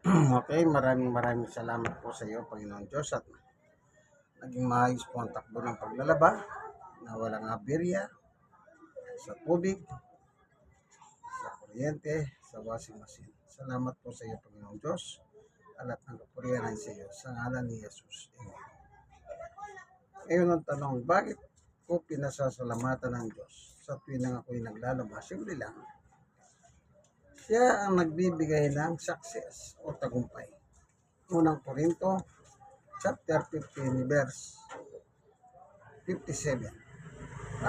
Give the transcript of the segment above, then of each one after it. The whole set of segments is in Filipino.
Okay, maraming salamat po sa iyo, Panginoon Diyos, at naging maayos po ang takbo ng paglalaba na walang aberya sa tubig, sa kuryente, sa washing machine. Salamat po sa iyo, Panginoon Diyos, at lahat ng kapurihan ay sa iyo, sa ngalan ni Jesus. Amen. Ngayon ang tanong, bakit ko pinasasalamatan ng Diyos sa tuwing ako'y naglalaba? Simple lang, siya ang nagbibigay ng success o tagumpay. Unang Korinto, chapter 15, verse 57.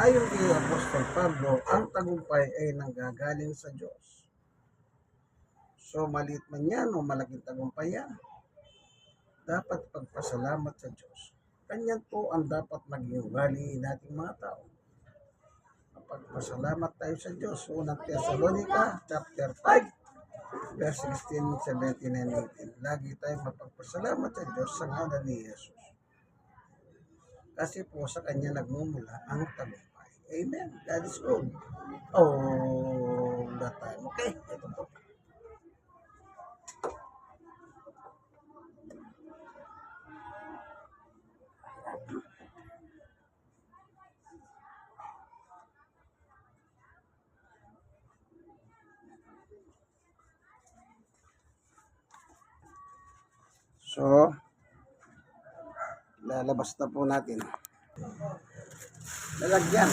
Ayon kay Apostol Pablo, ang tagumpay ay nanggagaling sa Diyos. So, maliit man yan o malaking tagumpay yan, dapat pagpasalamat sa Diyos. Kanyan po ang dapat maging ugali nating mga tao. Pagpasalamat tayo sa Diyos. Unang Thessalonica, chapter 5, verse 16, 17, and 18. Lagi tayo mapagpasalamat sa Diyos sa ngalan ni Jesus. Kasi po sa Kanya nagmumula ang tagumpay. Amen. God is good. All the time. Okay? Ito po. So, lalabas na po natin. Lalagyan.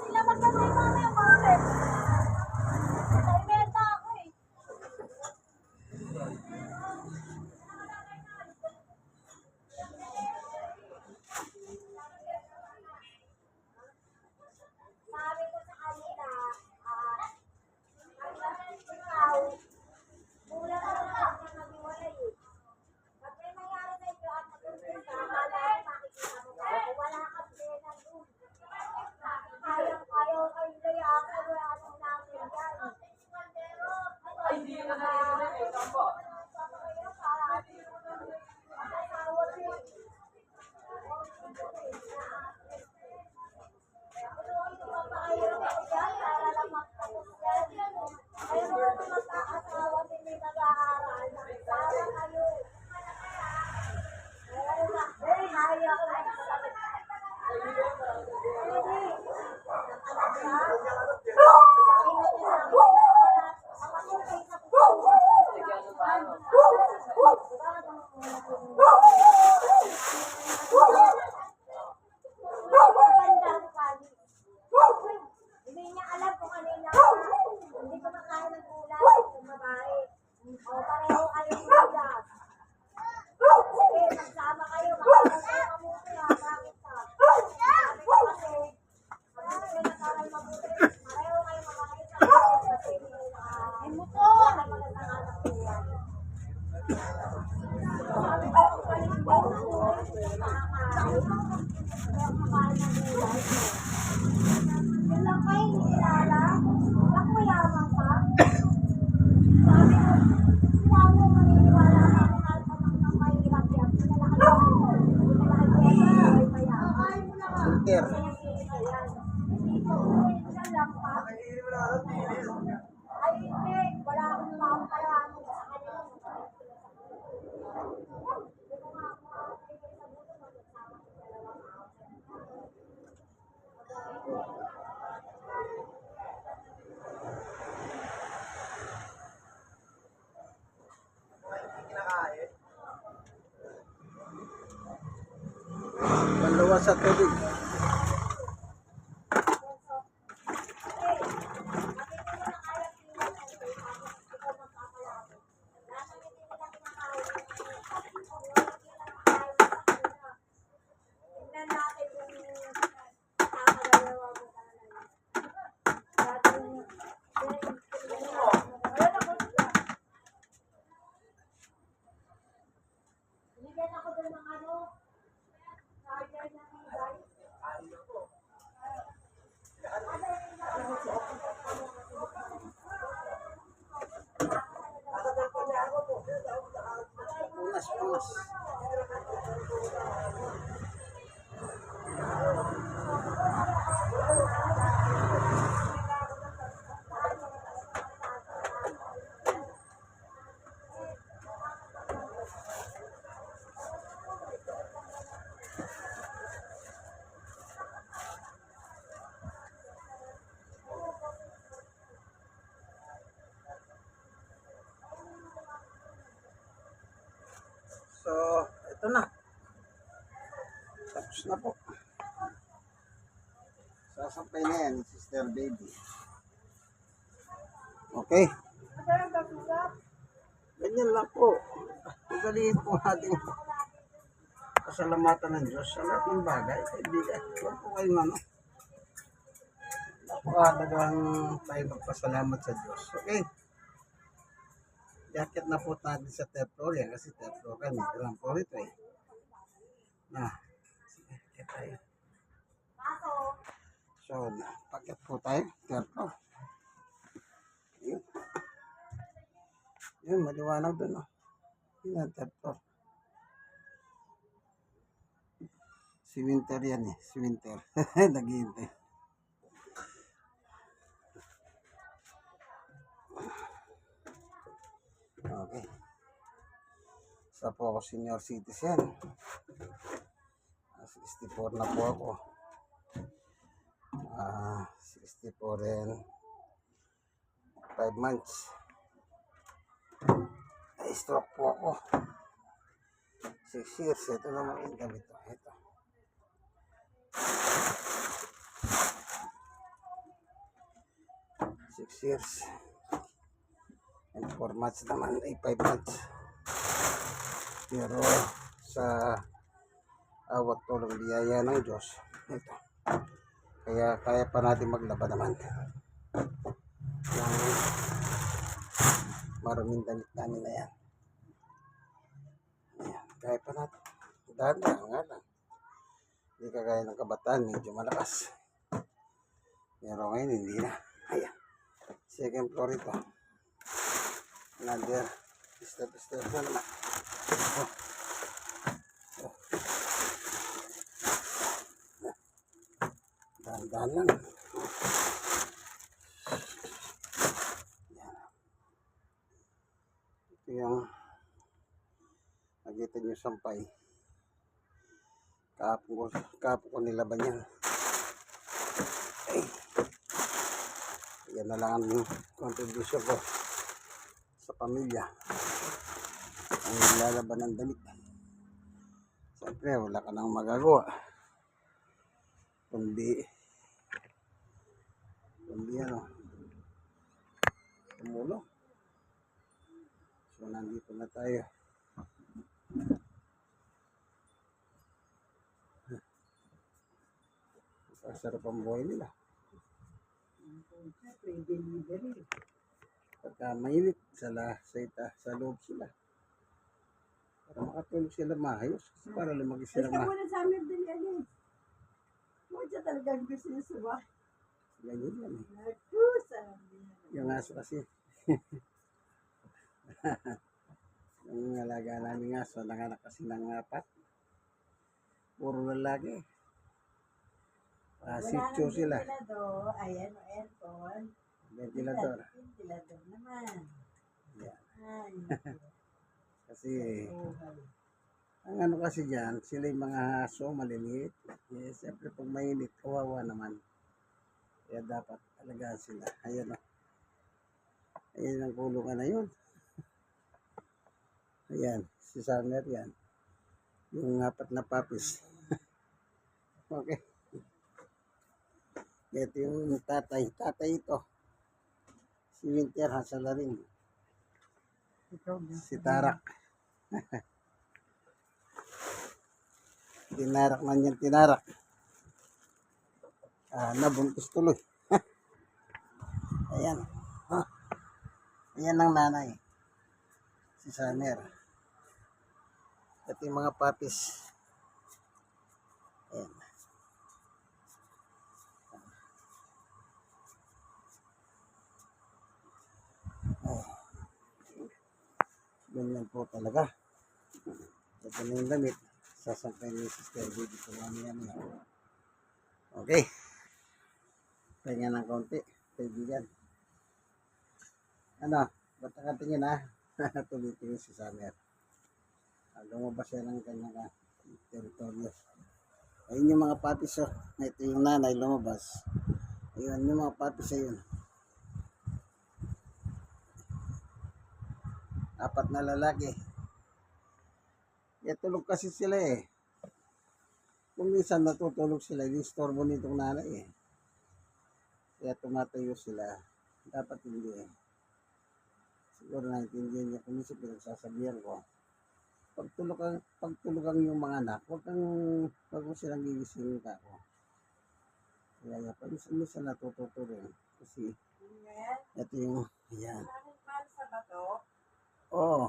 Sila magkasay mamaya, bakit? Sa ibenta ako eh. Sabi ko sa kanila, ikaw, kulang ka lang sa nag-iwalay eh. Pag may nangyari sa inyo at mag-umpin ka, akala ko makikita mo ba? Wala kang pena doon. Ayaw kayo kaya ako, wala nang namin yan. Ay, hindi ka na rin ito po. Hindi niya alam kung ano yung hindi ko makain ng gulay ng babae. O, pareho kayong gulay. Sige, magsama kayo. Magsama kayo mabuti ha. Bakit ka? Sabi ko kasi, sabi ko nag-aral mabuti. Pareho kayo makakain sa mga kasi magandang anak ko yan. Sabi ko, balik mo yung gulay. Makakain ng gulay. Yun lang kayo, hindi kilala. Bak mayaman ka. Sabi ko, sila mo maniniwala ka kung kahit anong nang mahirap yan. Pinalaki ko. Pinalaki ko ay mayaman. Filter. Yan lang pa. Ay hindi, wala akong pampalaan sa kanila. Hindi ko nga ako makakabigay sa buto magsasama sa dalawang araw. Panluwas sa tubig. Bigyan ako doon ng ano, charger na tibay. Punas, punas. So, ito na. Tapos na po. Sasampay na yan, Sister Baby. Okay. Ganyan lang po. Ugaliin po natin pasalamatan ng Diyos sa lahat ng bagay. Kaibigan, huwag po kayong ano. Napakadagang tayo magpasalamat sa Diyos. Okay. Yakit na po natin sa third floor yan kasi third floor kami. Ground floor ito eh. Sige, yakit tayo. So, pakit po tayo. Third floor. Yun. Yun, maliwanag doon. Oh. Yun ang third floor. Si Winter yan eh. Si Winter. Naghihintay. Okay. Isa po ako senior citizen. 64 na po ako. 64 rin. 5 months. Ay, stroke po ako. 6 years. Ito naman yung gamit ko. Ito. Six years. And 4 months naman. Ay, 5 months. Pero sa awat tulong biyaya ng Diyos, ito. Kaya kaya pa natin maglaba naman. Yung maraming damit namin na yan. Ayan, kaya pa natin. Dada nga lang. Hindi kagaya ng kabataan, medyo malakas. Pero ngayon, hindi na. Ayan. Second floor ito. Another step na naman. Oh. Oh. Dahan-dahan lang. Ayan. Ito yung nakita nyo sampay. Kahapon ko nilaban yan. Ay. Yan na lang ang contribution ko sa pamilya. Ang nilalaban ng damit. Siyempre, wala ka nang magagawa. Kundi ano, tumulong. So, nandito na tayo. Sarap ang buhay nila. Pagka mainit sa loob sila. Para makatulog sila maayos. Kasi para lumagi sila Basta muna sa amin din yan eh. Huwag siya talagang gusto niya sa bahay. Ganyan yan eh. Naku, sabi niya. Yung aso kasi. Yung alaga namin aso, nanganak kasi ng 4. Puro lalaki. Sityo sila. Ventilador. Ayan, o aircon. Ventilador. Ventilador naman. Yan. Ay, Kasi, ang ano kasi dyan, sila yung mga aso, maliliit. Eh, siyempre pag mainit, kawawa naman. Kaya dapat alagaan sila. Ayan o. Ayan ang kulungan na yun. Ayan, si Summer yan. Yung 4 na puppies. Okay. Ito yung tatay. Tatay ito. Si Winter Hasala rin. Si Tarak. Tinarak man yan, tinarak. Nabuntis tuloy. Ayan. Ayan ang nanay. Si Summer. Ito yung mga puppies. Ayan. Ganyan po talaga. Ito na yung damit. Sasampay ni Sister Baby ko mamaya. Okay. Pahinga ng konti. Kaibigan. Ano? Ba't nakatingin ha? Tumitingin si Summer. Lumabas siya ng kanyang teritoryo. Ayun yung mga puppies. Oh. Ito yung nanay lumabas. Ayun yung mga puppies ayun. 4 na lalaki. Kaya tulog kasi sila eh. Kung minsan natutulog sila, disturbo nitong nanay eh. Kaya tumatayo sila. Dapat hindi eh. Siguro naintindihan niya kung minsan pinagsasabihan ko. Pagtulugan yung mga anak, huwag mo silang gigisingin ka ako. Kaya minsan natutulog. Kasi ito yung, ayan. Oo.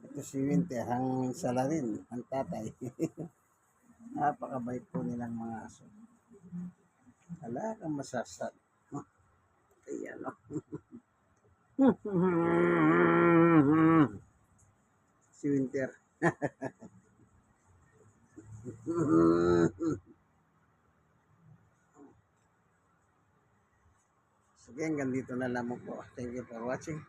Ito si Winter, ang salarin, ang tatay. Napakabait po nilang mga aso. Wala kang masasad. Ayan o. Si Winter. Sige, hanggang dito na lamang po. Thank you for watching.